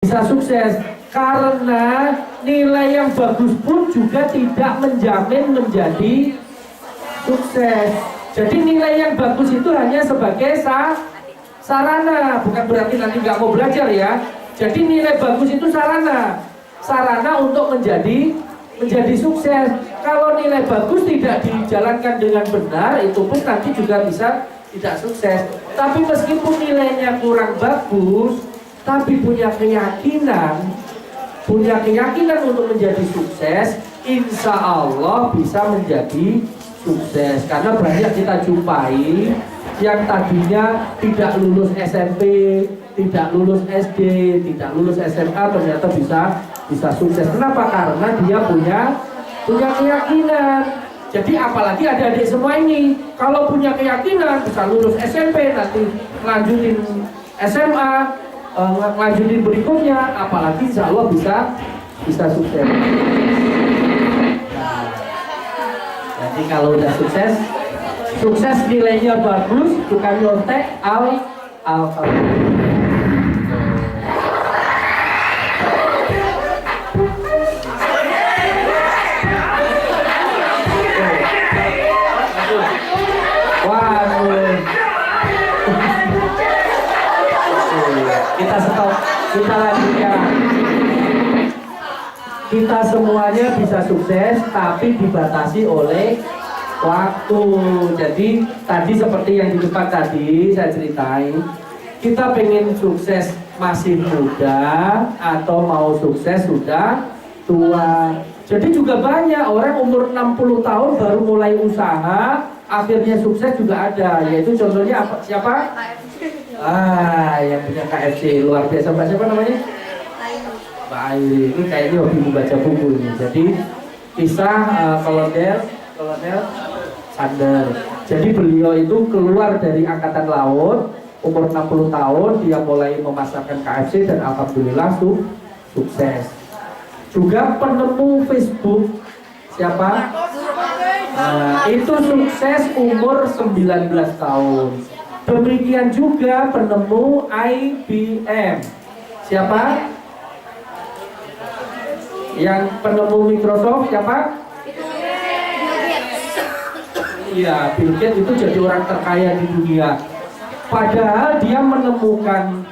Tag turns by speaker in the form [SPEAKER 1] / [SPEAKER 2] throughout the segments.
[SPEAKER 1] bisa sukses, karena nilai yang bagus pun juga tidak menjamin menjadi sukses. Jadi nilai yang bagus itu hanya sebagai sarana, bukan berarti nanti nggak mau belajar ya. Jadi nilai bagus itu sarana untuk menjadi sukses. Kalau nilai bagus tidak dijalankan dengan benar, itu pun nanti juga bisa tidak sukses. Tapi meskipun nilainya kurang bagus, tapi punya keyakinan untuk menjadi sukses, insya Allah bisa menjadi sukses. Karena banyak kita jumpai yang tadinya tidak lulus SMP, tidak lulus SD, tidak lulus SMA, ternyata bisa sukses. Kenapa? Karena dia punya keyakinan. Jadi apalagi adik-adik semua ini, kalau punya keyakinan bisa lulus SMP, nanti lanjutin SMA, lanjutin berikutnya, apalagi insya Allah bisa sukses. Jadi kalau udah sukses nilainya bagus, bukan nyontek kita stop, kita lanjutkan. Kita semuanya bisa sukses, tapi dibatasi oleh waktu. Jadi tadi seperti yang di depan tadi saya ceritain, kita pengen sukses masih muda atau mau sukses sudah tua. Jadi juga banyak orang umur 60 tahun baru mulai usaha, akhirnya sukses juga ada. Yaitu contohnya siapa? Yang punya KFC luar biasa. Mbak siapa namanya? Mbak Airi. Ini kayaknya hobi membaca buku ini. Jadi kisah kolonel Sander. Jadi beliau itu keluar dari angkatan laut umur 60 tahun, dia mulai memasarkan KFC dan alhamdulillah sukses. Juga penemu Facebook siapa? Itu sukses umur 19 tahun. Demikian juga penemu IBM. Siapa? Yang penemu Microsoft siapa? Iya, Bill Gates itu jadi orang terkaya di dunia. Padahal dia menemukan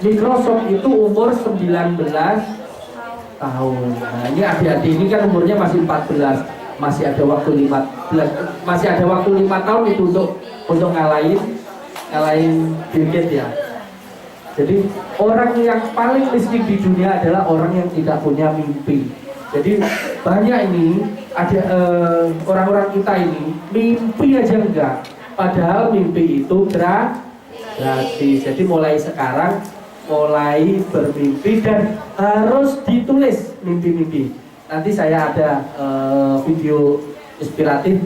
[SPEAKER 1] Microsoft itu umur 19 tahun. Nah, ini adik-adik ini kan umurnya masih 14. Masih ada waktu 5 tahun itu untuk ngalahin Bill Gates ya. Jadi orang yang paling miskin di dunia adalah orang yang tidak punya mimpi. Jadi banyak ini ada orang-orang kita ini mimpi aja enggak, padahal mimpi itu gratis. Jadi mulai sekarang mulai bermimpi dan harus ditulis mimpi-mimpi. Nanti saya ada video inspiratif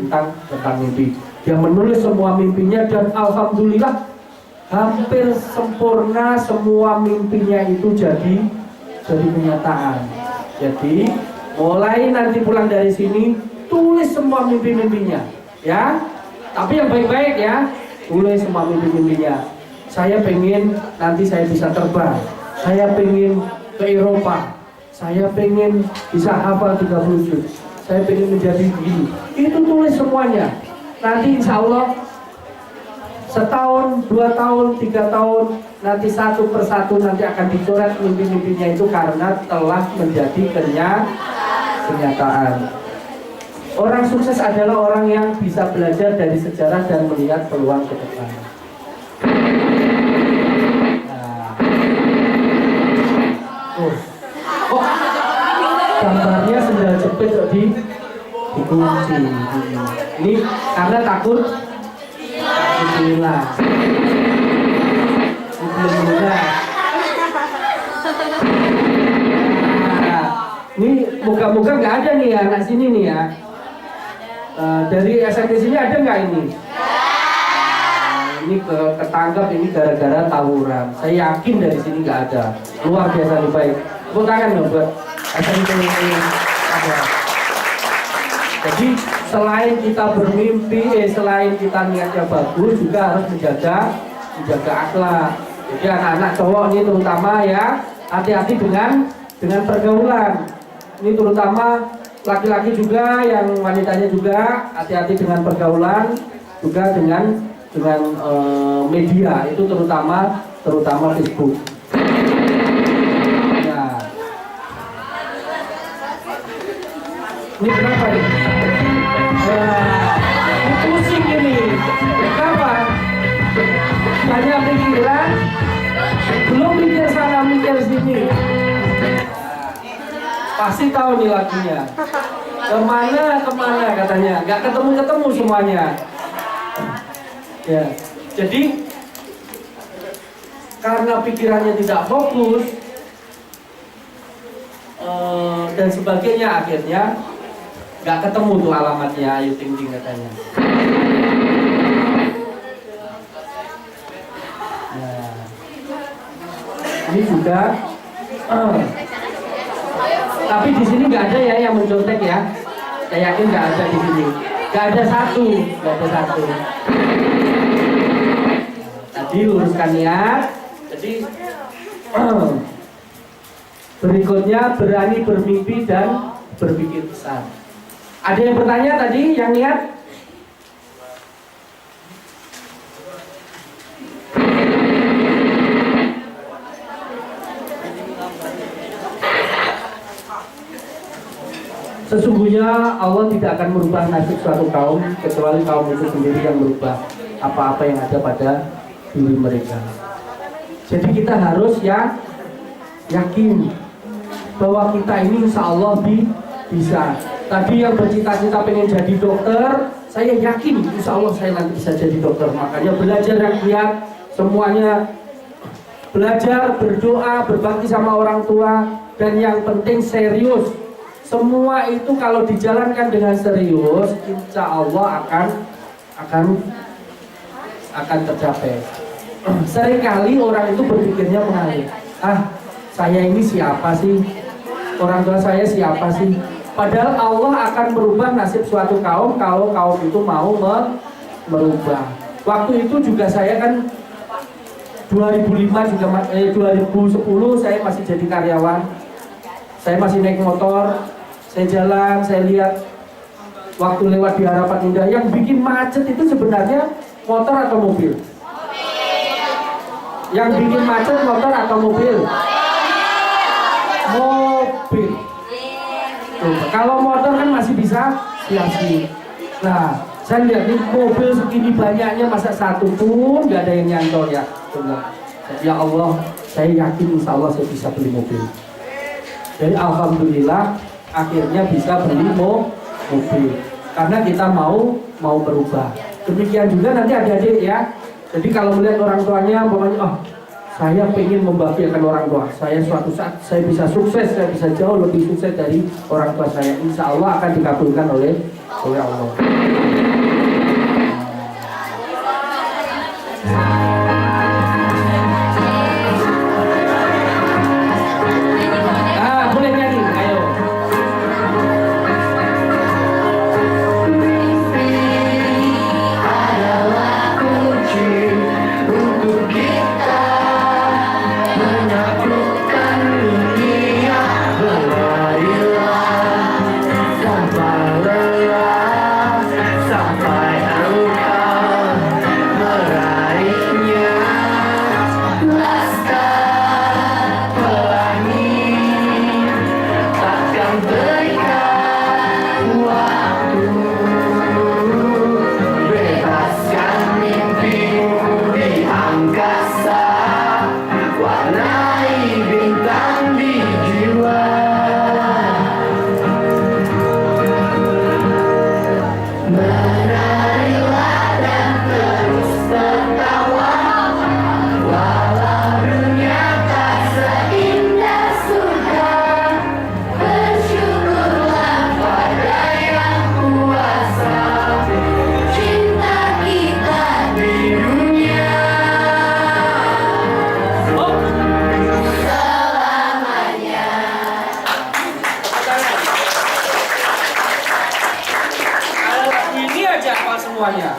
[SPEAKER 1] tentang mimpi. Dia menulis semua mimpinya dan alhamdulillah hampir sempurna, semua mimpinya itu jadi kenyataan. Jadi mulai nanti pulang dari sini tulis semua mimpi-mimpinya ya. Tapi yang baik-baik ya, tulis semua mimpi-mimpinya. Saya pengen nanti saya bisa terbang, saya pengen ke Eropa, saya pengen bisa hafal 30 juz, saya pengen menjadi begini. Itu tulis semuanya. Nanti insya Allah setahun, 2 tahun, 3 tahun, nanti satu persatu nanti akan dicoret mimpi-mimpinya itu karena telah menjadi kenyataan. Orang sukses adalah orang yang bisa belajar dari sejarah dan melihat peluang ke depan. Gambarnya sendal jepit dikunci. Ini karena takut hilang. Ini moga-moga nggak ada nih ya anak sini nih ya. Dari SMP sini ada nggak ini? Ini ketangkap ini gara-gara tawuran. Saya yakin dari sini nggak ada. Luar biasa nih, baik. Tepuk tangan dong buat SMP ini ada. Jadi selain kita bermimpi, selain kita niatnya bagus, juga harus menjaga akhlak. Jadi anak-anak cowok ini terutama ya, hati-hati dengan pergaulan. Ini terutama laki-laki juga, yang wanitanya juga hati-hati dengan pergaulan, juga dengan media, itu terutama Facebook. Nah, ini kenapa nih? Pusing ini. Kenapa? Banyak pikiran, belum mikir sana mikir sini. Pasti tahu nih lagunya. Kemana katanya, nggak ketemu semuanya. Ya, jadi karena pikirannya tidak fokus dan sebagainya, akhirnya nggak ketemu tuh alamatnya Ayu Ting Ting katanya. Nah, ini juga tapi di sini nggak ada ya yang mencontek ya. Saya yakin nggak ada di sini. Nggak ada satu. Tadi luruskan niat. Jadi berikutnya berani bermimpi dan berpikir besar. Ada yang bertanya tadi yang niat? Sesungguhnya Allah tidak akan merubah nasib suatu kaum kecuali kaum itu sendiri yang merubah apa-apa yang ada pada diri mereka. Jadi kita harus yakin bahwa kita ini insya Allah bisa. Tadi yang bercita-cita pengen jadi dokter, saya yakin insya Allah saya nanti bisa jadi dokter. Makanya belajar yang giat, semuanya belajar, berdoa, berbakti sama orang tua, dan yang penting serius. Semua itu kalau dijalankan dengan serius, insya Allah akan tercapai. Seringkali orang itu berpikirnya mengalir. Saya ini siapa sih? Orang tua saya siapa sih? Padahal Allah akan merubah nasib suatu kaum kalau kaum itu mau merubah. Waktu itu juga saya kan 2005 juga 2010 saya masih jadi karyawan. Saya masih naik motor. Saya jalan, saya lihat waktu lewat di Harapan Indah, yang bikin macet itu sebenarnya motor atau mobil? Yang bikin macet motor atau mobil? Mobil. Tuh, kalau motor kan masih bisa siasi. Nah, saya lihat ini mobil segini banyaknya, masa satu pun nggak ada yang nyantol ya. Ya Allah, saya yakin insya Allah saya bisa beli mobil. Jadi alhamdulillah akhirnya bisa beli mobil karena kita mau berubah. Demikian juga nanti adik-adik ya. Jadi kalau melihat orang tuanya pokoknya saya pengen membanggakan orang tua saya, suatu saat saya bisa sukses, saya bisa jauh lebih sukses dari orang tua saya, insya Allah akan dikabulkan oleh Allah. Semuanya.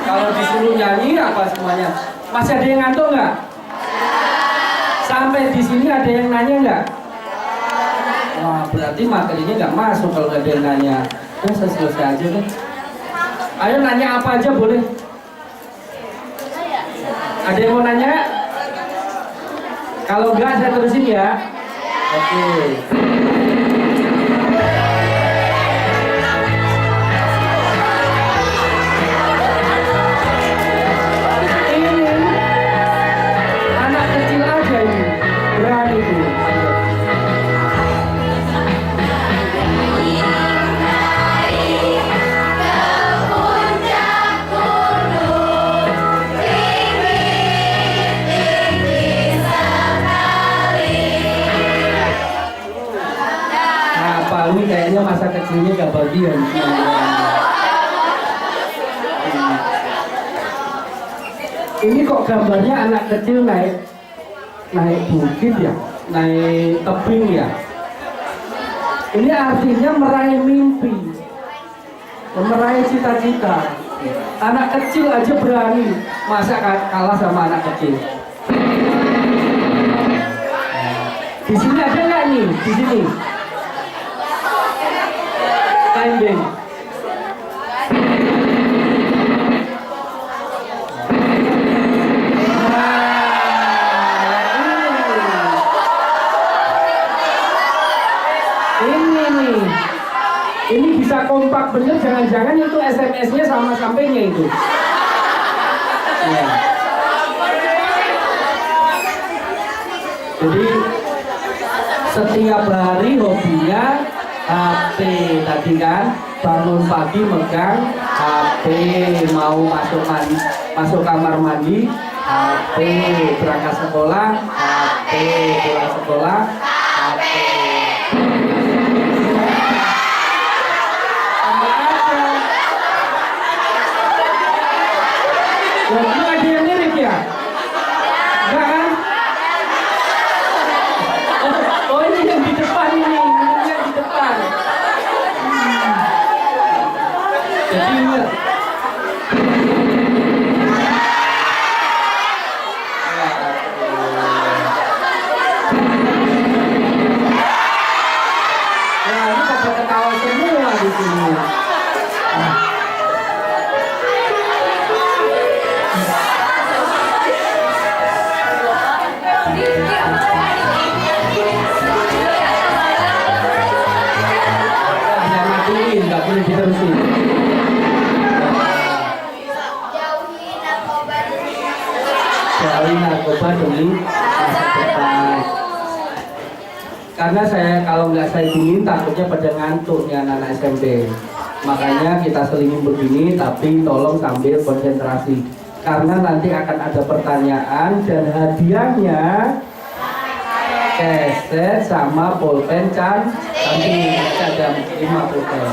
[SPEAKER 1] Kalau disuruh nyanyi apa semuanya? Masih ada yang ngantuk nggak? Sampai di sini ada yang nanya nggak? Wah, berarti materinya nggak masuk kalau nggak ada yang nanya. Ya, saya selesai aja deh. Ayo nanya apa aja boleh. Ada yang mau nanya? Kalau enggak saya terusin ya. Oke. Ini anak kecil aja ini berani tuh. Ini kayaknya masa kecilnya gak bagian. Ini kok gambarnya anak kecil naik bukit ya, naik tebing ya. Ini artinya meraih mimpi, meraih cita-cita. Anak kecil aja berani, masa kalah sama anak kecil. Di sini ada nggak nih? Di sini. Landing. Ini bisa kompak bener, jangan-jangan itu SMS-nya sama sampingnya itu. Ya. Jadi setiap hari hobinya HP tadi kan, bangun pagi megang HP, mau masuk kamar mandi HP, berangkat sekolah HP, pulang sekolah HP. Ini ada yang mirip ya? Enggak kan? Oh ini yang di depan ini yang di depan. Jadi ini pada ketawa semua di sini. Nggak boleh diterusin. Jauhi narkoba demi masa depan. Karena kalau nggak saya gini takutnya pada ngantuk nih anak-anak SMP. Makanya kita selingin begini, tapi tolong sambil konsentrasi. Karena nanti akan ada pertanyaan dan hadiahnya keset sama pulpen nanti ada 5 pulpen.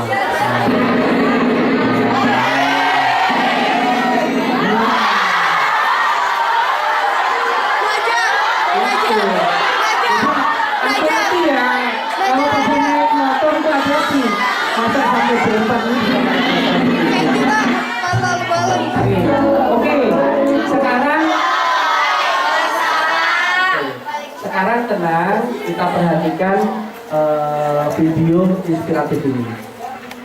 [SPEAKER 1] Hati-hati ya, kalau pasang naik motor itu hati-hati. Masa sampai berempat ini. Oke, sekarang tenang, kita perhatikan video inspiratif ini.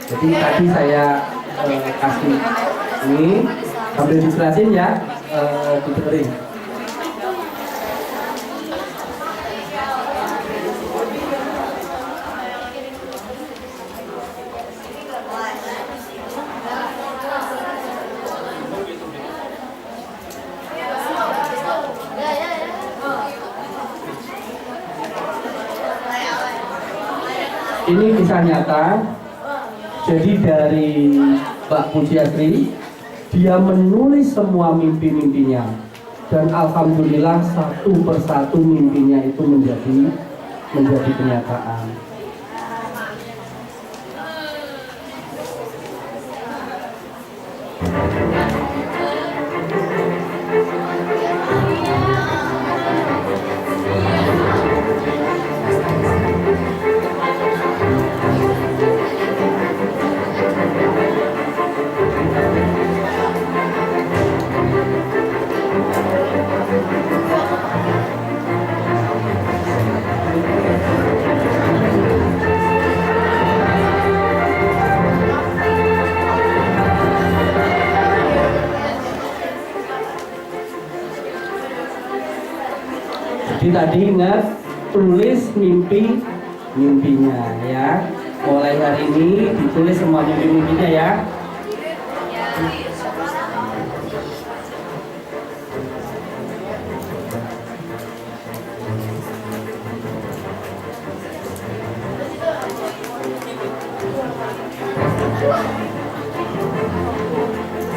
[SPEAKER 1] Jadi tadi saya kasih ini sambil dijelasin ya, didengerin. Ini kisah nyata. Jadi dari Mbak Pujiastri, dia menulis semua mimpi-mimpinya, dan alhamdulillah satu persatu mimpinya itu menjadi kenyataan. tadi ingat tulis mimpinya ya. Mulai hari ini ditulis semua mimpinya ya.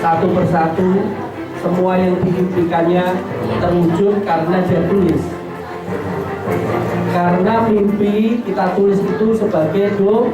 [SPEAKER 1] Satu persatu semua yang dimimpikannya terwujud karena dia tulis. Karena mimpi kita tulis itu sebagai doa.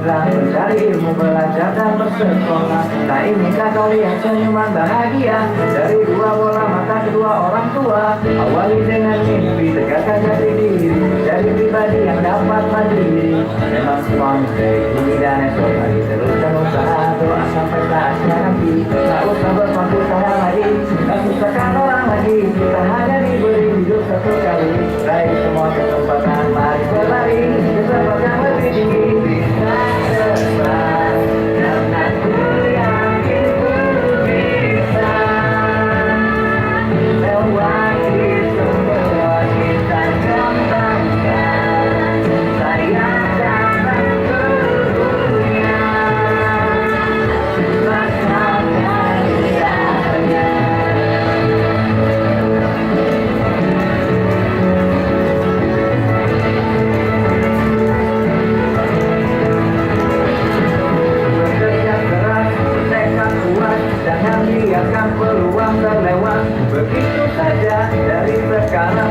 [SPEAKER 2] Mencari ilmu, belajar dan bersekolah. Tak inginkan kau lihat senyuman bahagia dari dua bola mata kedua orang tua. Awali dengan mimpi, tegakkan jati diri, jadi pribadi yang dapat mandiri. Memang semua mistake ini dan esok hari, teruskan usaha, doa sampai saatnya nanti. Tak usah berpangku tangan lagi, tak susahkan orang lagi. Kita hanya diberi hidup satu kali. Raih semua kesempatan, mari berlari ke tempat yang lebih tinggi.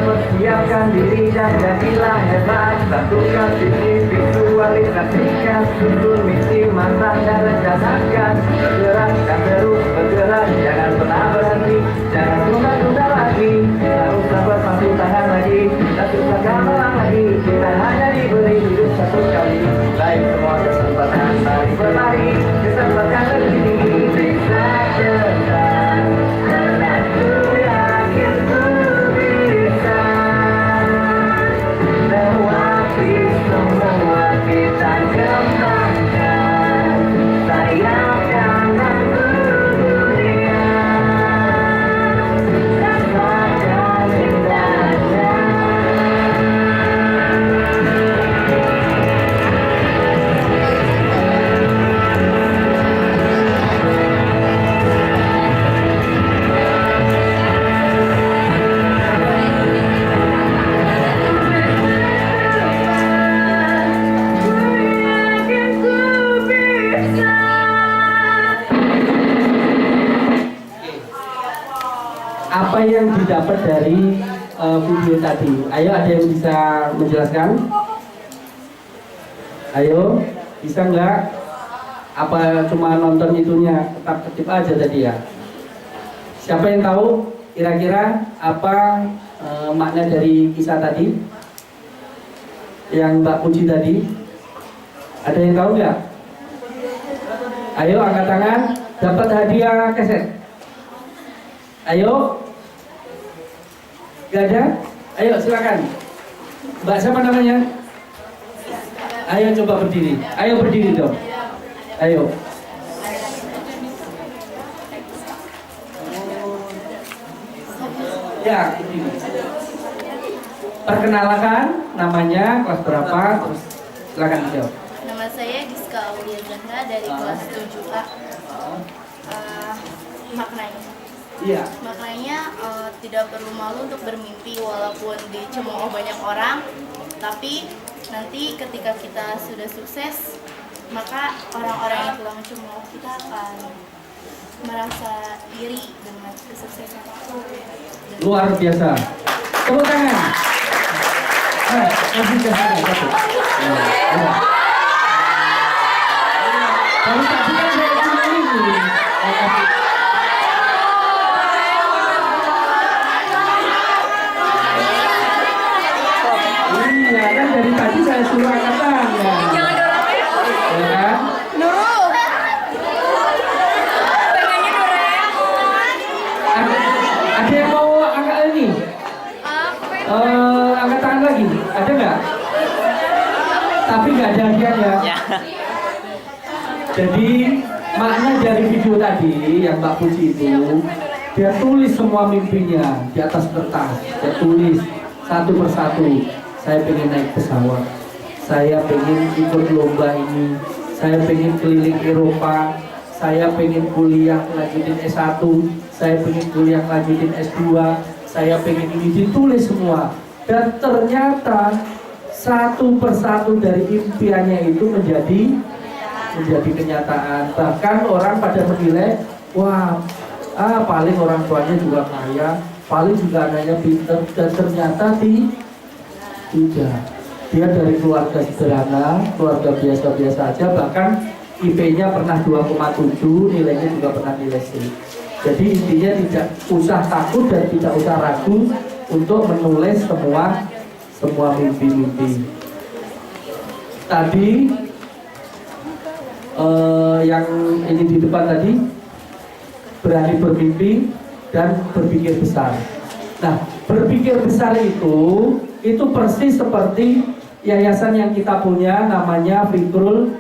[SPEAKER 2] Persiapkan diri dan jadilah hebat. Tentukan visi, visualisasikan, susun misi, matang dan rencanakan. Bergerak dan terus bergerak, jangan pernah berhenti, jangan tunda-tunda lagi. Tak usah berpangku tangan lagi, tak susahkan orang lagi. Kita hanya diberi hidup satu kali. Baik semua kesempatan, mari berlari ke tempat yang lebih tinggi. Bisa jalan, anakku yakin ku bisa. Lewati semua kita kembangkan, sayap jangan dunia, rasakan indahnya.
[SPEAKER 1] Apa yang didapat dari video tadi? Ayo, ada yang bisa menjelaskan? Ayo, bisa nggak? Apa cuma nonton itunya ketip aja tadi ya? Siapa yang tahu kira-kira apa makna dari kisah tadi? Yang Mbak Puji tadi? Ada yang tahu nggak? Ayo angkat tangan, dapat hadiah keset. Ayo. Gak ada? Ayo silakan. Mbak siapa namanya? Ayo coba berdiri. Ayo berdiri dong. Ayo. Ya, berdiri. Perkenalkan namanya, kelas berapa, terus silakan dijawab.
[SPEAKER 3] Nama saya Giska Aura. Amalia Zahra dari kelas 7A. Maknanya.
[SPEAKER 1] Iya.
[SPEAKER 3] Maknanya tidak perlu malu untuk bermimpi walaupun dicemooh banyak orang, tapi nanti ketika kita sudah sukses, maka orang-orang yang telah mencemooh kita akan merasa iri dengan kesuksesan itu.
[SPEAKER 1] Luar biasa. Tepuk tangan. Kasih ke saya satu. Kalau tadi kan saya keliling nih. Iya kan dari tadi saya suruh angkat tangan. Ya kan? Ada yang mau angkat ini? Angkat tangan lagi, ada nggak? Tapi nggak ada hadiahnya. Jadi makna dari video tadi yang Mbak Puji itu, dia tulis semua mimpinya di atas kertas. Dia tulis satu persatu. Saya pengen naik pesawat, saya pengen ikut lomba ini, saya pengen keliling Eropa, saya pengen kuliah lanjutin S1, saya pengen kuliah lanjutin S2, saya pengen ini, ditulis semua. Dan ternyata satu persatu dari impiannya itu menjadi kenyataan. Bahkan orang pada menilai, wah, paling orang tuanya juga kaya, paling juga anaknya pinter, dan ternyata tidak. Dia dari keluarga sederhana, keluarga biasa-biasa aja, bahkan IP-nya pernah 2,7, nilainya juga pernah nilai C. Jadi intinya tidak usah takut dan tidak usah ragu untuk menulis semua mimpi-mimpi. Tadi yang ini di depan tadi, berani bermimpi dan berpikir besar. Nah, berpikir besar itu persis seperti yayasan yang kita punya, namanya Fikrul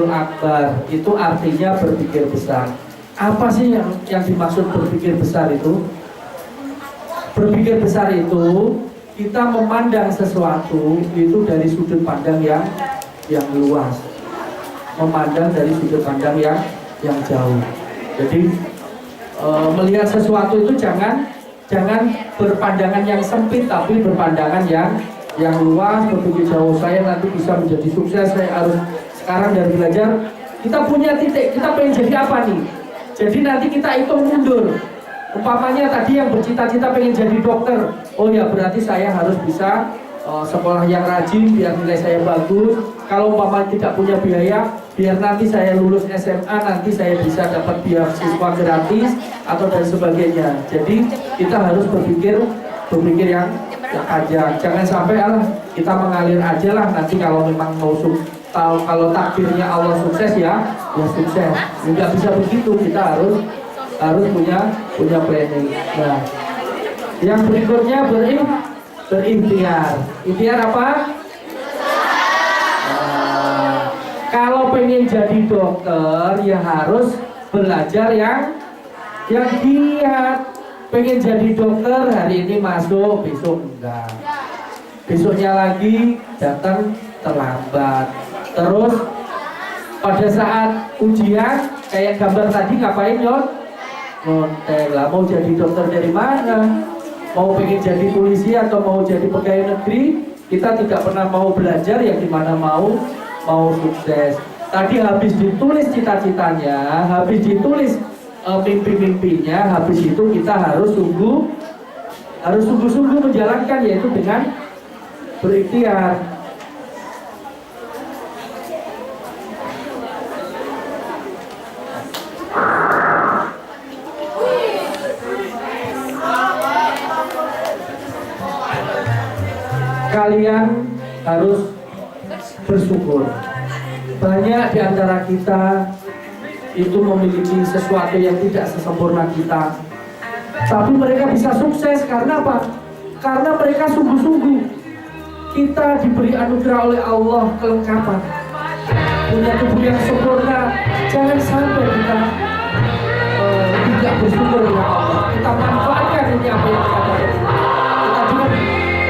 [SPEAKER 1] Akbar. Itu artinya berpikir besar. Apa sih yang dimaksud berpikir besar itu? Berpikir besar itu kita memandang sesuatu itu dari sudut pandang yang luas, memandang dari sudut pandang yang jauh. Jadi melihat sesuatu itu jangan berpandangan yang sempit, tapi berpandangan yang luas, berpikir jauh. Saya nanti bisa menjadi sukses, saya harus sekarang dari belajar. Kita punya titik, kita pengen jadi apa nih? Jadi nanti kita hitung mundur. Umpamanya tadi yang bercita-cita pengen jadi dokter, oh ya berarti saya harus bisa sekolah yang rajin biar nilai saya bagus. Kalau umpamanya tidak punya biaya, biar nanti saya lulus SMA, nanti saya bisa dapat beasiswa gratis atau dan sebagainya. Jadi kita harus berpikir yang panjang. Jangan sampai kita mengalir aja lah, nanti kalau memang mau kalau takdirnya Allah sukses ya sukses. Nggak bisa begitu, kita harus punya planning. Nah, yang berikutnya berikhtiar. Ikhtiar apa? Kalau pengen jadi dokter ya harus belajar yang giat. Pengen jadi dokter hari ini masuk, besok enggak. Besoknya lagi datang terlambat. Terus pada saat ujian kayak gambar tadi ngapain ngontek lah. Mau jadi dokter dari mana? Mau pengen jadi polisi atau mau jadi pegawai negeri? Kita tidak pernah mau belajar, yang dimana mau sukses. Tadi habis ditulis cita-citanya, habis ditulis mimpi-mimpinya, habis itu kita harus sungguh-sungguh menjalankan, yaitu dengan berikhtiar. Kalian harus bersyukur. Banyak di antara kita itu memiliki sesuatu yang tidak sesempurna kita, tapi mereka bisa sukses karena apa? Karena mereka sungguh-sungguh. Kita diberi anugerah oleh Allah kelengkapan, punya tubuh yang sempurna. Jangan sampai kita tidak bersyukur dengan Allah. Kita manfaatkan ini apa yang kita dapat. Kita juga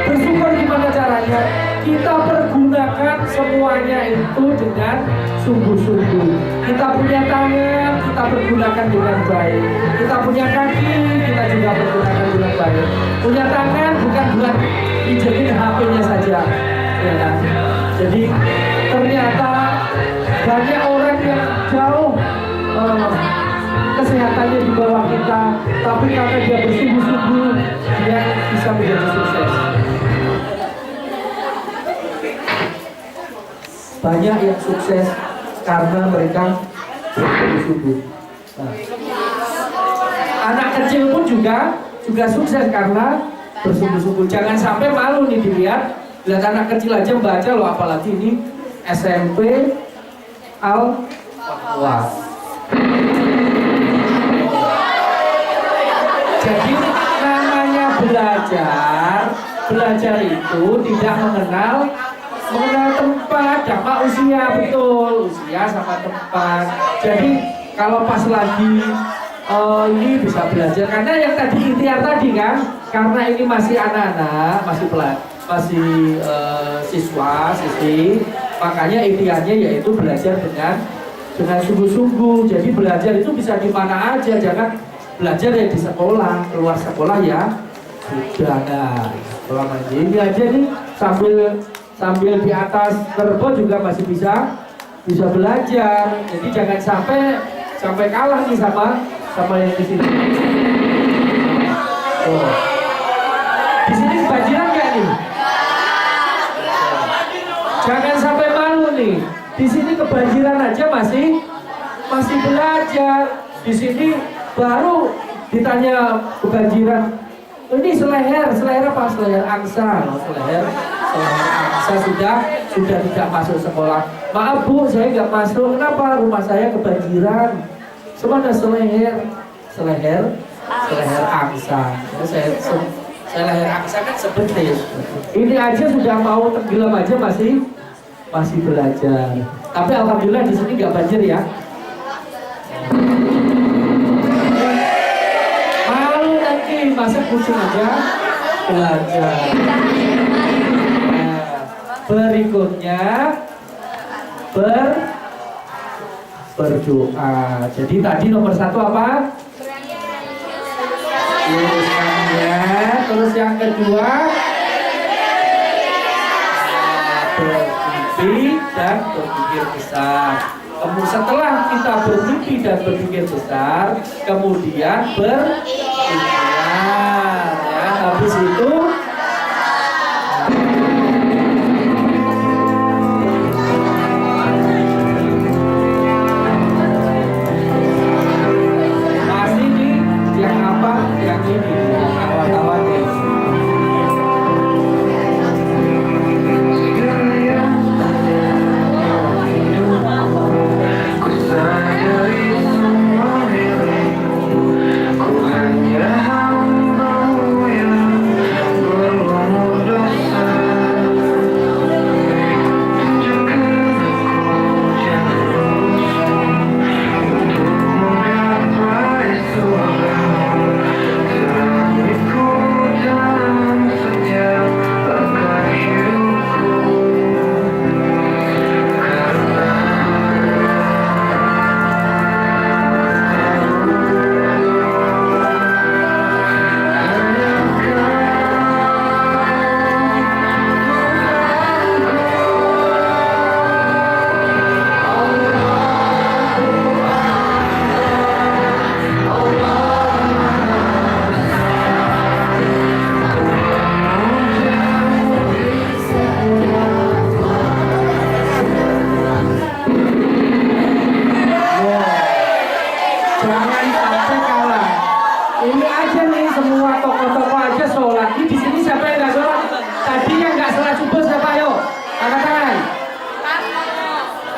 [SPEAKER 1] bersyukur. Gimana caranya? Kita pergunakan semuanya itu dengan sungguh-sungguh. Kita punya tangan, kita pergunakan dengan baik. Kita punya kaki, kita juga pergunakan dengan baik. Punya tangan bukan buat pijetin HP-nya saja, ya kan? Jadi ternyata banyak orang yang jauh kesehatannya di bawah kita, tapi karena dia bersungguh-sungguh, dia bisa menjadi sukses. Banyak yang sukses karena mereka bersungguh-sungguh. Nah, anak kecil pun juga sukses karena bersungguh-sungguh. Jangan sampai malu nih dilihat anak kecil aja baca loh, apalagi ini SMP Al-Fatwa. Jadi namanya belajar itu tidak mengenal tempat, sama usia, betul, usia sama tempat. Jadi kalau pas lagi ini bisa belajar, karena yang tadi ikhtiar tadi kan, karena ini masih anak-anak, masih siswa, siswi, makanya ikhtiarnya yaitu belajar dengan sungguh-sungguh. Jadi belajar itu bisa di mana aja, jangan belajar ya di sekolah, keluar sekolah ya sudah. Nah, sekolah mandiri aja nih sambil di atas kerbau juga masih bisa belajar. Jadi jangan sampai kalah nih sama yang di sini. Oh. Di sini kebanjiran nggak nih? Jangan sampai malu nih. Di sini kebanjiran aja masih belajar. Di sini baru ditanya kebanjiran. Ini seleher apa? Seleher angsa. Seleher angsa sudah tidak masuk sekolah. Maaf Bu, saya nggak masuk. Kenapa? Rumah saya kebanjiran. Cuma ada seleher angsa. Saya leher angsa kan sebentar. Ini aja sudah mau tenggelam aja masih belajar. Tapi alhamdulillah di sini nggak banjir ya. Malu nanti masa kucing aja belajar. Nah, berikutnya berdoa. Jadi tadi nomor 1 apa? Luruskannya. Terus yang kedua, bermimpi dan berpikir besar. Setelah kita bermimpi dan berpikir besar, kemudian berikhtiar. Ya, habis itu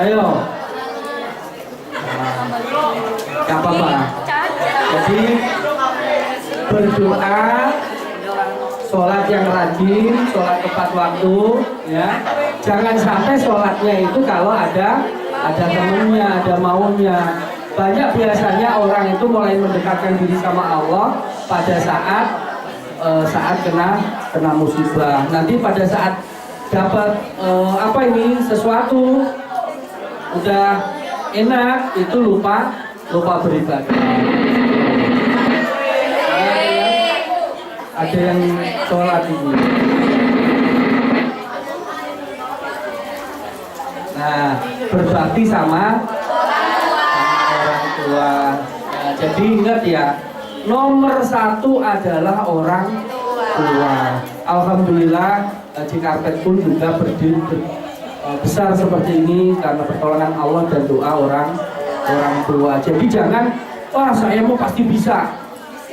[SPEAKER 1] ayo. Gak apa-apa. Jadi berdoa, sholat yang rajin, sholat tepat waktu, ya. Jangan sampai sholatnya itu kalau ada temennya, ada maunya. Banyak biasanya orang itu mulai mendekatkan diri sama Allah pada saat kena musibah. Nanti pada saat dapat sesuatu udah enak itu lupa beribadah. Ada yang sholat ini. Nah, berbakti sama orang tua. Nah, jadi ingat ya, nomor satu adalah orang tua. Alhamdulillah Haji Karpet pun juga berdiri besar seperti ini karena pertolongan Allah dan doa orang tua. Jadi jangan, wah saya mau pasti bisa.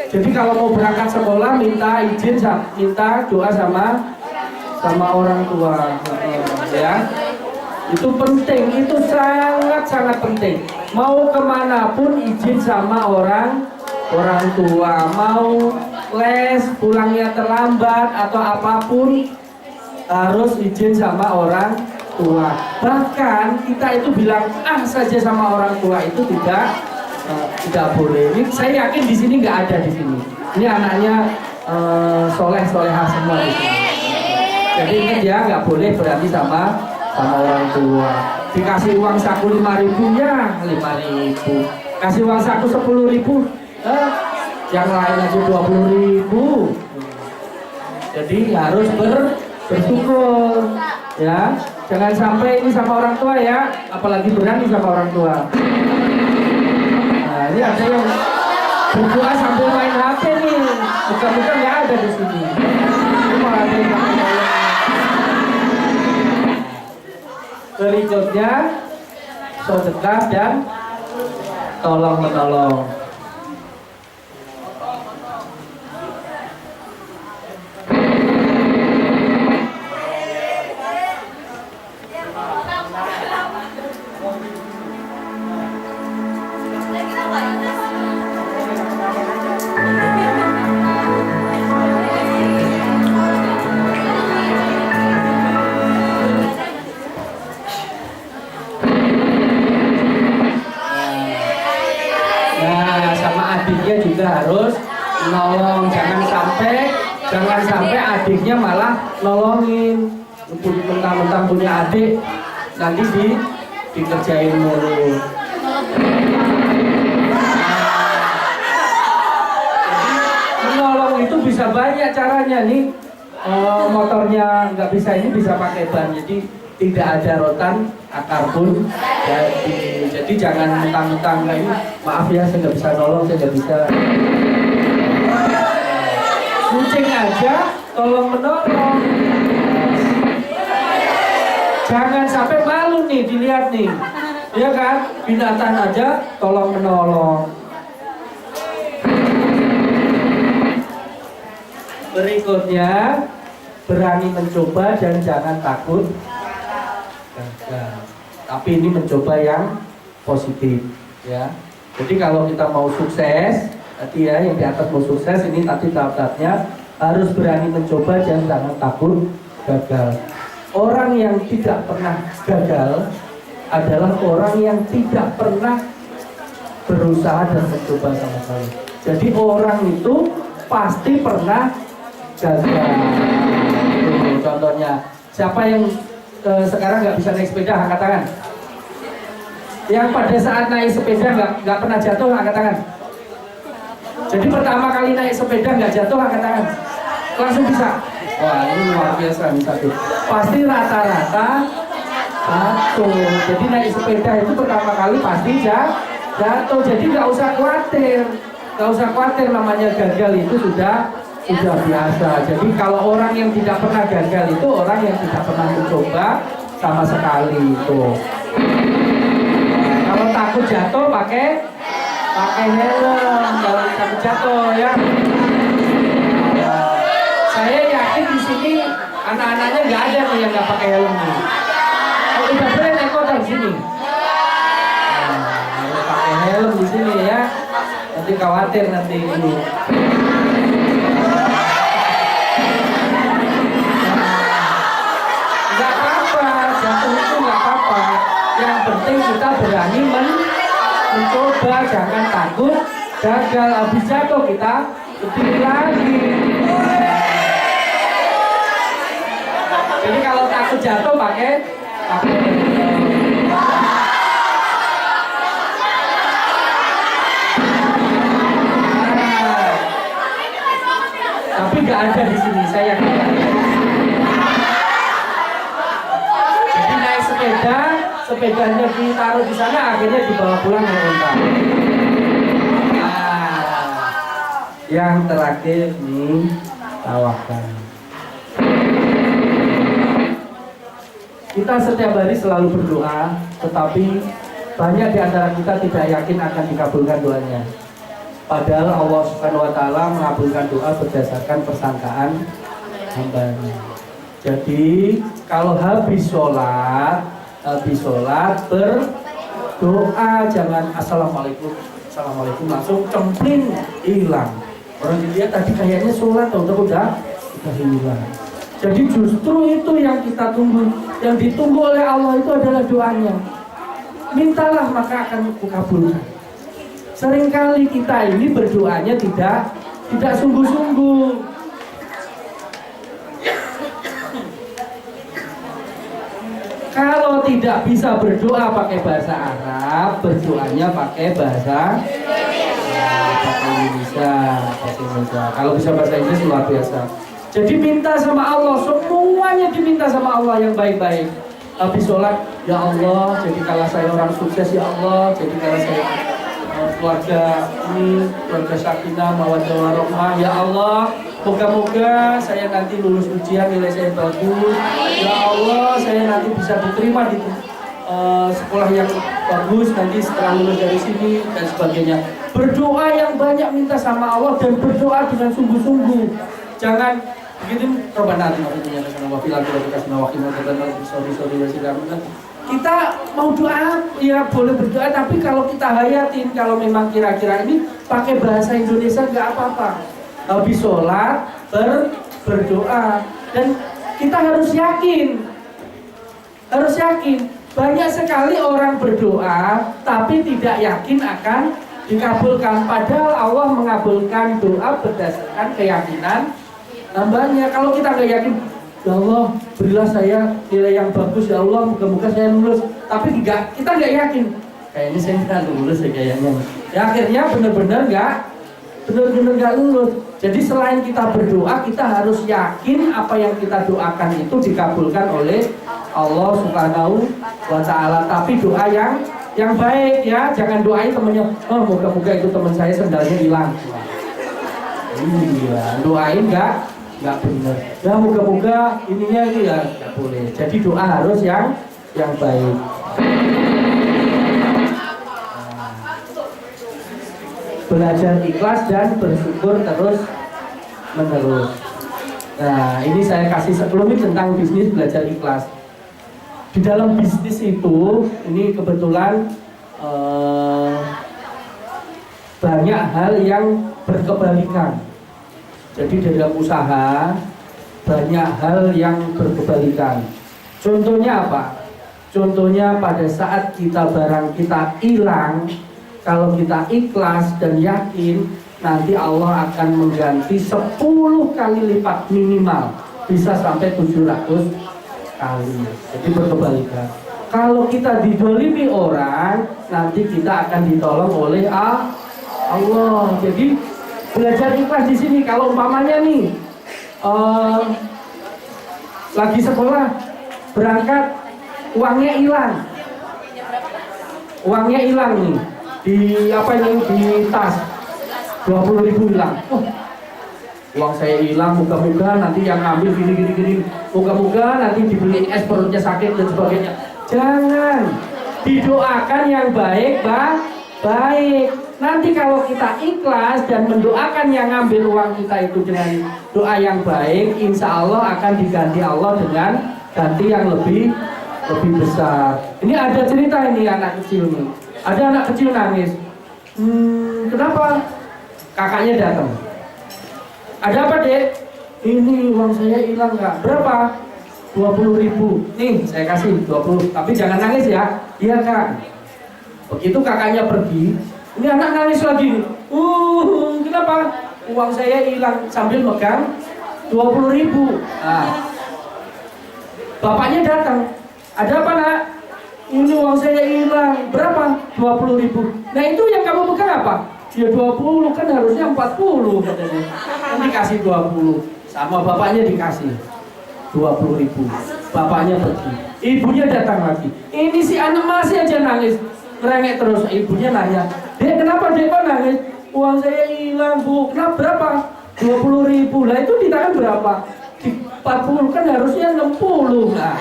[SPEAKER 1] Jadi kalau mau berangkat sekolah minta izin, minta doa sama orang tua, ya. Itu penting, itu sangat penting. Mau kemanapun izin sama orang tua. Mau les, pulangnya terlambat atau apapun harus izin sama orang tua. Bahkan kita itu bilang saja sama orang tua itu tidak boleh. Ini saya yakin di sini nggak ada di sini. Ini anaknya solehah semua di sini. Jadi ingat ya, nggak boleh berani sama orang tua. Dikasih uang saku 5.000 ya 5.000. Kasih uang saku 10.000, yang lain aja 20.000. Jadi harus bersyukur, ya. Jangan sampai ini sama orang tua ya, apalagi berani sama orang tua. Nah, ini ada yang berdoa sambil main HP nih. Bukan nggak ada di sini. Ini malah ada yang berikutnya sedekah dan tolong menolong. Juga harus nolong, jangan sampai adiknya malah nolongin. Mentang-mentang punya adik nanti dikerjain mulu. Menolong itu bisa banyak caranya nih. Motornya nggak bisa, ini bisa pakai ban, jadi tidak ada rotan akar pun. Jadi jangan mentang-mentang ini, maaf ya saya nggak bisa nolong, saya nggak bisa. Kucing aja tolong menolong. Jangan sampai malu nih dilihat nih, ya kan? Binatang aja tolong menolong. Berikutnya, berani mencoba dan jangan takut gagal. Tapi ini mencoba yang positif, ya. Jadi kalau kita mau sukses, tadi ya yang di atas mau sukses, ini tadi tahap-tahapnya harus berani mencoba dan jangan takut gagal. Orang yang tidak pernah gagal adalah orang yang tidak pernah berusaha dan mencoba sama sekali. Jadi orang itu pasti pernah gagal. Contohnya, siapa yang sekarang nggak bisa naik sepeda, angkat tangan. Yang pada saat naik sepeda nggak pernah jatuh, angkat tangan. Jadi pertama kali naik sepeda nggak jatuh, angkat tangan. Langsung bisa. Wah, ini luar biasa nih satu. Pasti rata-rata jatuh. Jadi naik sepeda itu pertama kali pasti jatuh. Jadi nggak usah khawatir, namanya gagal itu sudah biasa. Jadi kalau orang yang tidak pernah gagal itu orang yang tidak pernah mencoba sama sekali itu. Kalau takut jatuh pakai helm. Kalau takut jatuh ya. Saya yakin di sini anak-anaknya nggak ada nih yang nggak pakai helm nih. Udah boleh naik motor di sini. Harus pakai helm di sini ya. Nanti khawatir nanti ini. Nggak apa-apa, jatuh itu nggak apa-apa. Yang penting kita berani mencoba, jangan takut gagal. Habis jatuh kita berdiri lagi. Jadi kalau takut jatuh pakai nggak ada di sini, saya yakin. Jadi naik sepeda, sepedanya ditaruh di sana, akhirnya dibawa pulang oleh unta. Nah, yang terakhir nih, tawakal. Kita setiap hari selalu berdoa, tetapi banyak di antara kita tidak yakin akan dikabulkan doanya. Padahal Allah Subhanahu wa Ta'ala mengabulkan doa berdasarkan persangkaan hambanya. Jadi kalau habis sholat berdoa, jangan assalamualaikum langsung cemplin hilang. Orang dilihat tadi kayaknya sholat udah hilang. Jadi justru itu yang kita tunggu, yang ditunggu oleh Allah itu adalah doanya. Mintalah maka akan dikabulkan. Seringkali kita ini berdoanya tidak sungguh-sungguh. Kalau tidak bisa berdoa pakai bahasa Arab, berdoanya pakai bahasa Indonesia. Kalau bisa bahasa Inggris luar biasa. Jadi minta sama Allah, semuanya diminta sama Allah yang baik-baik. Habis sholat, ya Allah, jadikanlah saya orang sukses ya Allah, jadikanlah saya keluarga sakinah mawaddah warahmah ya Allah, moga-moga saya nanti lulus ujian nilai saya bagus ya Allah, saya nanti bisa diterima di sekolah yang bagus nanti setelah lulus dari sini dan sebagainya. Berdoa yang banyak, minta sama Allah dan berdoa dengan sungguh-sungguh. Jangan begitu Rabbana atina fid dunya hasanah wa fil akhirati hasanah wa qina adzabannar. Kita mau doa, ya boleh berdoa, tapi kalau kita hayatin, kalau memang kira-kira ini pakai bahasa Indonesia nggak apa-apa. Habis sholat berdoa, dan kita harus yakin. Banyak sekali orang berdoa, tapi tidak yakin akan dikabulkan. Padahal Allah mengabulkan doa berdasarkan keyakinan hambanya. Kalau kita nggak yakin, ya Allah, berilah saya nilai yang bagus ya Allah, moga-moga saya lulus. Tapi kita nggak yakin, kayaknya saya nggak lulus ya kayaknya. Ya akhirnya benar-benar nggak lulus. Jadi selain kita berdoa, kita harus yakin apa yang kita doakan itu dikabulkan oleh Allah Subhanahu wa Ta'ala. Tapi doa yang baik ya, jangan doain temennya, oh moga-moga itu teman saya sendalnya hilang. Iya, doain nggak benar. Ya moga-moga ininya itu ya nggak boleh. Jadi doa harus yang baik. Belajar ikhlas dan bersyukur terus menerus. Nah, ini saya kasih sekelumit tentang bisnis belajar ikhlas. Di dalam bisnis itu, ini kebetulan banyak hal yang berkebalikan. Jadi dalam usaha banyak hal yang berkebalikan. Contohnya apa? Contohnya pada saat barang kita hilang, kalau kita ikhlas dan yakin, nanti Allah akan mengganti 10 kali lipat minimal, bisa sampai 700 kali. Jadi berkebalikan. Kalau kita didolimi orang, nanti kita akan ditolong oleh Allah. Jadi belajar ikhlas di sini. Kalau umpamanya nih lagi sekolah berangkat, uangnya hilang nih di tas 20.000 hilang. Uang saya hilang, moga-moga nanti yang ambil gini, moga-moga nanti dibeliin es perutnya sakit dan sebagainya. Jangan, didoakan yang baik. Nanti kalau kita ikhlas dan mendoakan yang ngambil uang kita itu dengan doa yang baik, insya Allah akan diganti Allah dengan ganti yang lebih besar. Ini ada cerita ini anak kecil nih. Ada anak kecil nangis. Kenapa? Kakaknya datang. Ada apa, Dek? Ini uang saya hilang nggak? Berapa? 20.000. Nih, saya kasih 20. Tapi jangan nangis ya. Iya, Kak. Begitu kakaknya pergi, ini anak nangis lagi. Kenapa? Uang saya hilang, sambil megang 20.000. Nah, bapaknya datang. Ada apa, Nak? Ini uang saya hilang. Berapa? 20.000. Nah, itu yang kamu pegang apa? Ya 20, kan harusnya 40 katanya. Nanti kasih 20. sama bapaknya dikasih 20.000. Bapaknya pergi, ibunya datang lagi. Ini si anak masih aja nangis, ngerengek terus. Ibunya nanya, "Dek, kenapa Dek kok nangis?" "Uang saya hilang, Bu." "Kenapa, berapa?" 20.000. Lah itu di tangan berapa? Di 40, kan harusnya 60. Nah,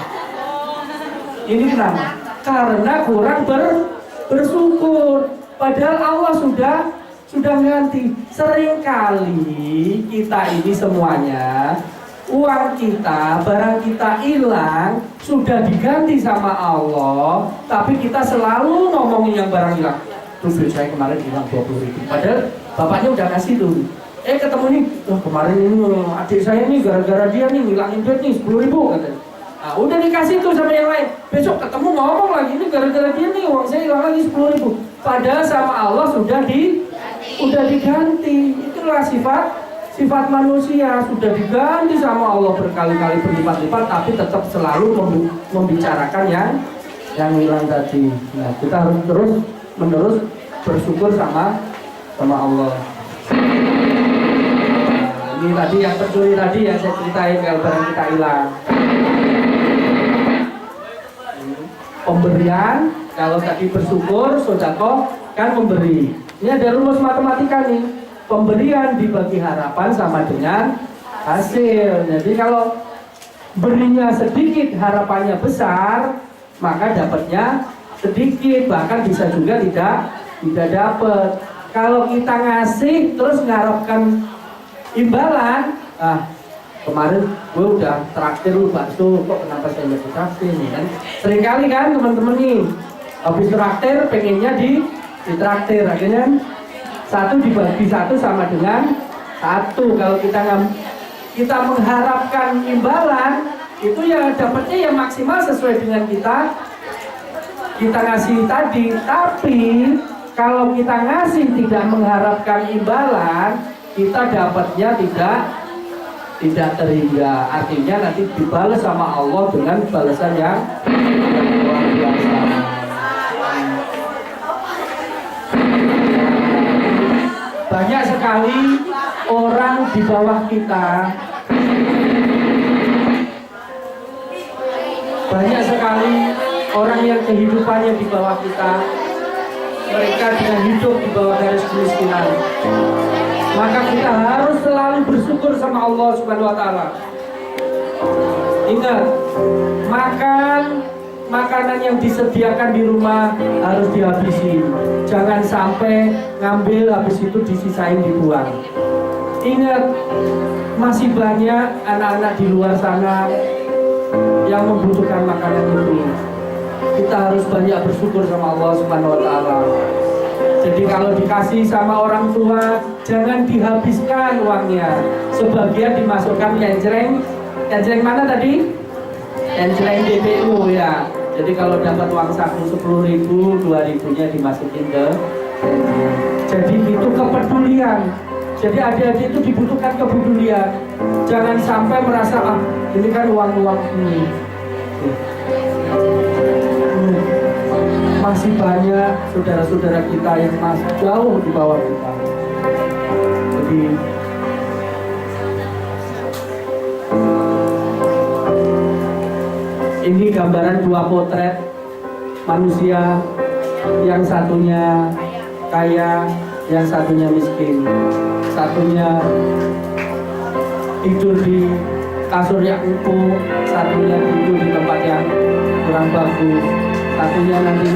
[SPEAKER 1] ini kenapa? Karena kurang bersyukur. Padahal Allah sudah ganti. Seringkali kita ini semuanya, uang kita, barang kita hilang, sudah diganti sama Allah, tapi kita selalu ngomongin yang barang hilang. Tuh duit saya kemarin hilang 20.000. Padahal bapaknya udah kasih tuh. Ketemu nih, "Wah, kemarin ini adik saya nih gara-gara dia nih ngilangin duit nih 10.000 katanya." Nah, udah dikasih tuh sama yang lain. Besok ketemu ngomong lagi, "Ini gara-gara dia nih uang saya hilang lagi 10.000." Padahal sama Allah sudah diganti. Itulah sifat manusia, sudah diganti sama Allah berkali-kali berlipat-lipat, tapi tetap selalu membicarakan yang hilang tadi. Nah, kita harus terus menerus bersyukur sama Allah. Nah, ini tadi yang pencuri tadi yang saya ceritain kalau barang kita hilang. Pemberian, kalau tadi bersyukur, sedekah kan memberi. Ini ada rumus matematika nih. Pemberian dibagi harapan sama dengan hasil. Jadi kalau berinya sedikit, harapannya besar, maka dapatnya sedikit, bahkan bisa juga tidak dapat. Kalau kita ngasih terus mengharapkan imbalan, kemarin gue udah traktir lu bakso, kok kenapa saya nggak ditraktir nih kan? Seringkali kan teman-teman nih, habis traktir pengennya ditraktir, akhirnya 1 dibagi 1 sama dengan 1. Kalau kita mengharapkan imbalan, itu ya dapatnya ya maksimal sesuai dengan kita ngasih tadi. Tapi kalau kita ngasih tidak mengharapkan imbalan, kita dapatnya tidak terhingga. Artinya nanti dibalas sama Allah dengan balasan yang luar biasa. Banyak sekali orang di bawah kita, banyak sekali orang yang kehidupannya di bawah kita, mereka dengan hidup di bawah garis kemiskinan. Maka kita harus selalu bersyukur sama Allah Subhanahu wa Ta'ala. Ingat, makanan yang disediakan di rumah harus dihabisi. Jangan sampai ngambil habis itu disisain dibuang. Ingat, masih banyak anak-anak di luar sana yang membutuhkan makanan itu. Kita harus banyak bersyukur sama Allah Subhanahu wa Ta'ala. Jadi kalau dikasih sama orang tua, jangan dihabiskan uangnya. Sebagian dimasukkan encreng mana tadi? Encreng DPU ya. Jadi kalau dapat uang saku 10.000, 2.000-nya dimasukin ke encreng. Jadi itu kepedulian. Jadi adik-adik itu dibutuhkan kepedulian. Jangan sampai merasa ini kan uang-uang ini. Masih banyak saudara-saudara kita yang masih jauh di bawah kita. Jadi ini gambaran 2 potret manusia, yang satunya kaya, yang satunya miskin. Satunya tidur di kasur yang empuk, satunya tidur di tempat yang kurang bagus. Satunya nanti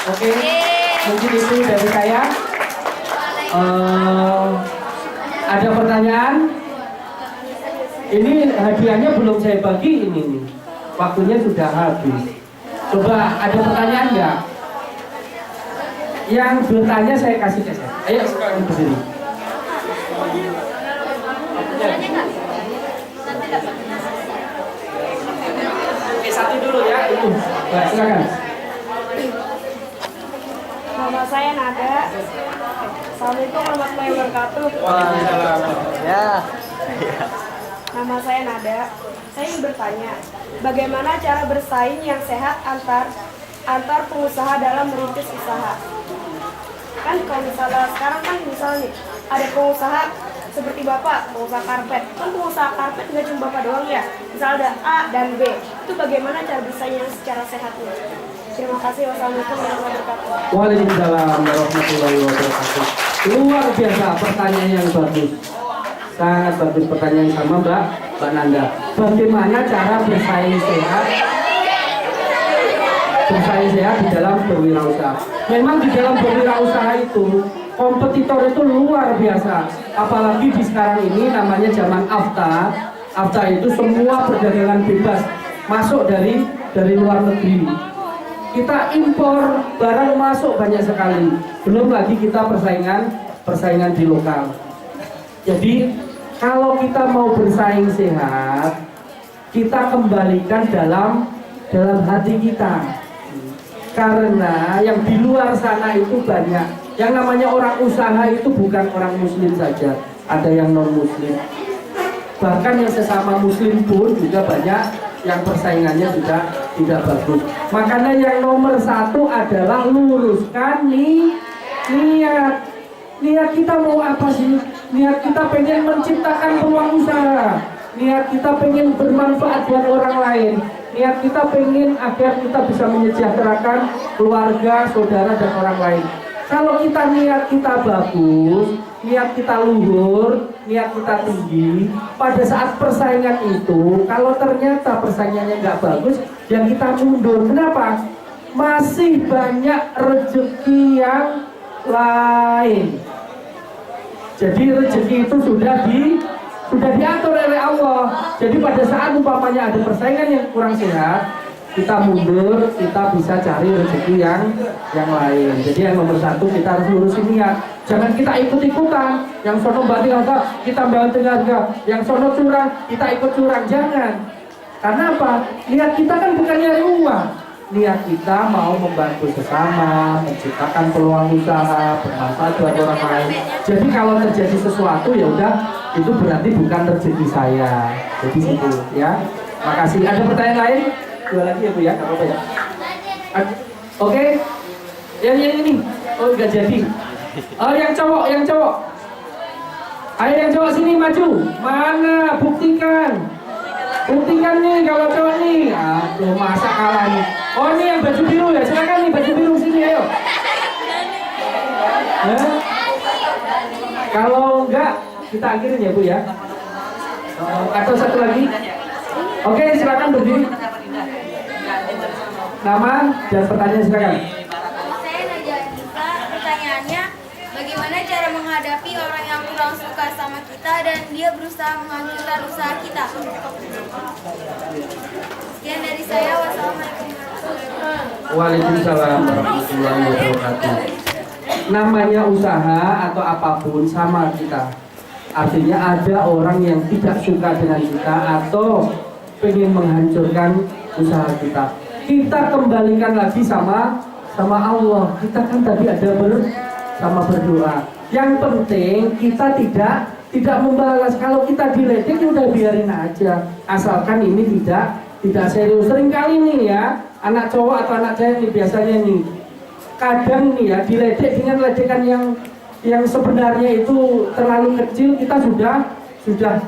[SPEAKER 1] Oke, mungkin itu dari saya. Ada pertanyaan? Ini hadiahnya belum saya bagi ini. Waktunya sudah habis. Coba ada pertanyaan nggak? Yang bertanya saya kasih ke saya. Ayo sekarang berdiri. Satu dulu ya, itu. Baik, silakan.
[SPEAKER 4] Nama saya Nada. Assalamualaikum warahmatullahi wabarakatuh.
[SPEAKER 2] Waalaikumsalam. Ya.
[SPEAKER 4] Nama saya Nada. Saya ingin bertanya, bagaimana cara bersaing yang sehat antar pengusaha dalam merintis usaha? Kan kalau misalnya sekarang kan misalnya ada pengusaha seperti Bapak, pengusaha karpet. Kan pengusaha karpet nggak cuma Bapak doang ya. Misal ada A dan B. Itu bagaimana cara bersaing yang secara sehatnya? Terima kasih. Wassalamualaikum warahmatullahi wabarakatuh.
[SPEAKER 1] Waalaikumsalam warahmatullahi wabarakatuh. Luar biasa pertanyaan yang bagus. Sangat bagus pertanyaan yang sama Mbak Nanda. Bagaimana cara bersaing sehat di dalam berwirausaha? Memang di dalam berwirausaha itu kompetitor itu luar biasa. Apalagi di sekarang ini namanya zaman AFTA. AFTA itu semua perdagangan bebas masuk dari luar negeri. Kita impor barang masuk banyak sekali. Belum lagi kita persaingan di lokal. Jadi kalau kita mau bersaing sehat, kita kembalikan dalam hati kita. Karena yang di luar sana itu banyak. Yang namanya orang usaha itu bukan orang muslim saja, ada yang non muslim. Bahkan yang sesama muslim pun juga banyak yang persaingannya juga tidak bagus. Makanya yang nomor satu adalah luruskan niat kita mau apa sih? Niat kita pengen menciptakan peluang usaha, niat kita pengen bermanfaat buat orang lain, niat kita pengen agar kita bisa menyejahterakan keluarga, saudara, dan orang lain. Kalau niat kita bagus, niat kita luhur, niat kita tinggi, pada saat persaingan itu, kalau ternyata persaingannya nggak bagus, ya kita mundur. Kenapa? Masih banyak rezeki yang lain. Jadi rezeki itu sudah diatur oleh Allah. Jadi pada saat umpamanya ada persaingan yang kurang sehat, kita mundur, kita bisa cari rezeki yang lain. Jadi yang nomor satu kita harus lurusin niat. Jangan kita ikut-ikutan. Yang sono banting harga, kita banting harga. Yang sono curang, kita ikut curang. Jangan. Karena apa? Niat kita kan bukan nyari uang. Niat kita mau membantu sesama, menciptakan peluang usaha, bermanfaat buat orang lain. Jadi kalau terjadi sesuatu ya udah, itu berarti bukan rezeki saya. Jadi situ ya. Makasih. Ada pertanyaan lain? Dua lagi ya Bu ya, nggak apa-apa ya. Oke, yang ini, oh nggak jadi. Oh yang cowok. Ayo yang cowok sini maju. Mana? Buktikan nih kalau cowok nih. Aduh masa kalah nih. Oh ini yang baju biru ya, silakan nih baju biru sini ayo. Kalau enggak kita akhirin ya Bu ya. Atau satu lagi. Oke silakan berdiri. Nama dan pertanyaan silakan.
[SPEAKER 5] Saya Nadia Anissa, pertanyaannya bagaimana cara menghadapi orang yang kurang suka sama kita dan dia berusaha menghancurkan usaha kita? Sekian dari saya, wassalamualaikum warahmatullahi wabarakatuh.
[SPEAKER 1] Waalaikumsalam warahmatullahi wabarakatuh. Namanya usaha atau apapun sama kita. Artinya ada orang yang tidak suka dengan kita atau pengen menghancurkan usaha kita. Kita kembalikan lagi sama Allah. Kita kan tadi ada berdoa. Yang penting kita tidak membalas. Kalau kita diledek udah biarin aja. Asalkan ini tidak serius. Seringkali nih ya, anak cowok atau anak cewek nih biasanya nih. Kadang nih ya diledek dengan ledekan yang sebenarnya itu terlalu kecil, kita sudah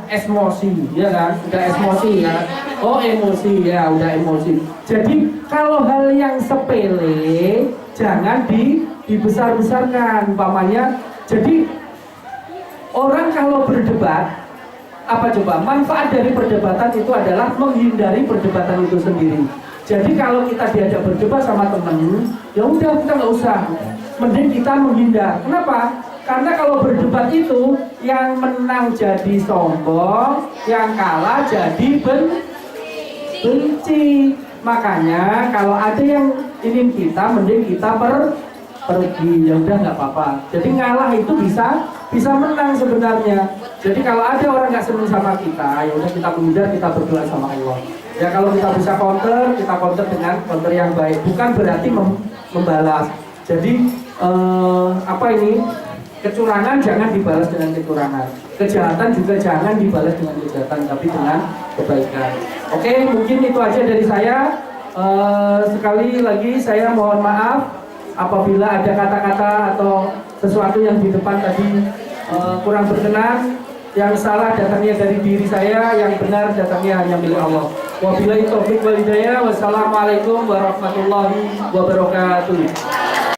[SPEAKER 1] emosi, ya kan? Sudah emosi ya. Oh emosi ya, udah emosi. Jadi kalau hal yang sepele jangan dibesar-besarkan umpamanya. Jadi orang kalau berdebat, apa coba? Manfaat dari perdebatan itu adalah menghindari perdebatan itu sendiri. Jadi kalau kita diajak berdebat sama temen, ya udah kita nggak usah. Mending kita menghindar. Kenapa? Karena kalau berdebat itu yang menang jadi sombong, yang kalah jadi benci. Makanya kalau ada yang ingin kita, mending kita pergi. Ya udah nggak apa-apa. Jadi ngalah itu bisa menang sebenarnya. Jadi kalau ada orang nggak senang sama kita, ya udah kita menghindar, kita berdoa sama Allah. Ya kalau kita bisa counter, kita counter dengan counter yang baik. Bukan berarti membalas. Jadi kecurangan jangan dibalas dengan kecurangan, kejahatan juga jangan dibalas dengan kejahatan, tapi dengan kebaikan. Oke, mungkin itu aja dari saya. Sekali lagi saya mohon maaf apabila ada kata-kata atau sesuatu yang di depan tadi kurang berkenan, yang salah datangnya dari diri saya, yang benar datangnya hanya milik Allah. Wabillahi taufiq wal hidayah. Wassalamualaikum warahmatullahi wabarakatuh.